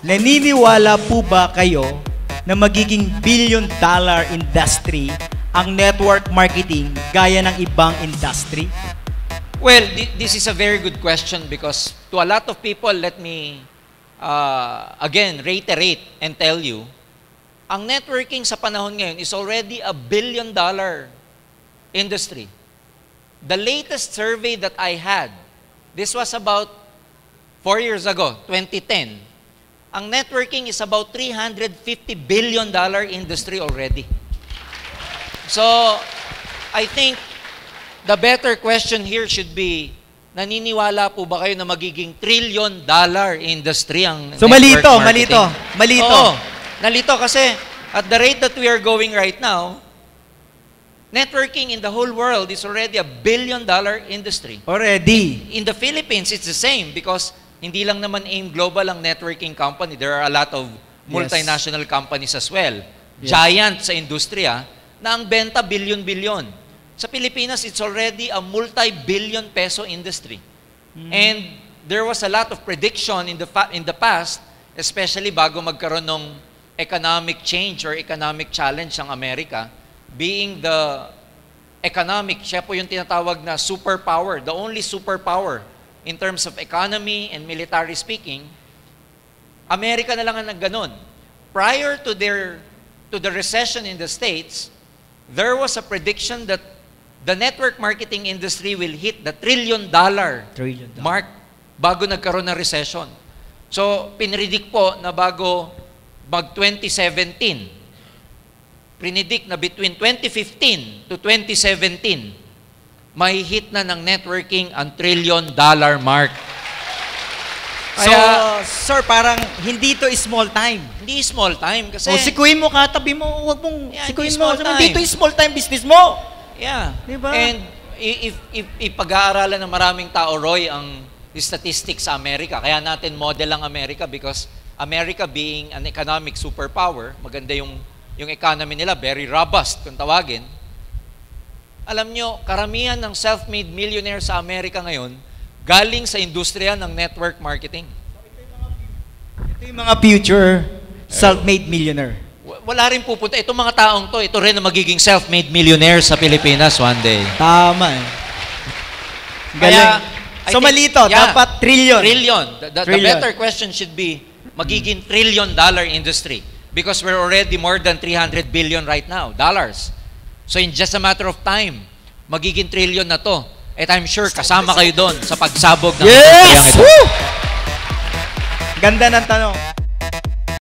Naniniwala po ba kayo na magiging billion-dollar industry ang network marketing gaya ng ibang industry? Well, this is a very good question because to a lot of people, let me again reiterate and tell you, ang networking sa panahon ngayon is already a billion-dollar industry. The latest survey that I had, this was about 4 years ago, 2010. Ang networking is about $350 billion industry already. So, I think the better question here should be, naniniwala po ba kayo na magiging trillion-dollar industry ang So, network malito, marketing? malito. Oo, nalito kasi at the rate that we are going right now, networking in the whole world is already a billion-dollar industry. Already. In the Philippines, it's the same because hindi lang naman AIM Global ang networking company. There are a lot of multinational companies as well. Yes. Giant sa industriya na ang benta billion-billion. Sa Pilipinas, it's already a multi-billion peso industry. And there was a lot of prediction in the past, especially bago magkaroon ng economic change or economic challenge ng Amerika, being the economic, siya po yung tinatawag na superpower, the only superpower in terms of economy and military speaking, Amerika na lang ang nagganon. Prior to the recession in the States, there was a prediction that the network marketing industry will hit the trillion-dollar mark bago nagkaroon ng recession. So, pinredict po na bago mag-2017, predict na between 2015 to 2017, may hit na ng networking ang trillion-dollar mark. So, sir, parang hindi to small time. Hindi small time kasi... O, sikuin mo katabi mo, huwag mong sikuin mo. Hindi Dito small time business mo. Yeah. Diba? And if ipag-aaralan ng maraming tao, Roy, ang statistics sa Amerika, kaya natin model ang Amerika because America being an economic superpower, maganda yung economy nila, very robust kung tawagin. Alam nyo, karamihan ng self-made millionaire sa Amerika ngayon, galing sa industriya ng network marketing. Ito yung mga future self-made millionaire. Wala rin pupunta. Itong mga taong to, ito rin ang magiging self-made millionaire sa Pilipinas one day. Tama eh. Galing. So malito, dapat trillion. Trillion. The better question should be, magiging trillion-dollar industry. Because we're already more than 300 billion right now, dollars. So in just a matter of time, magiging trillion na to. At I'm sure kasama kayo doon sa pagsabog ng industriyang ito. Ganda ng tanong.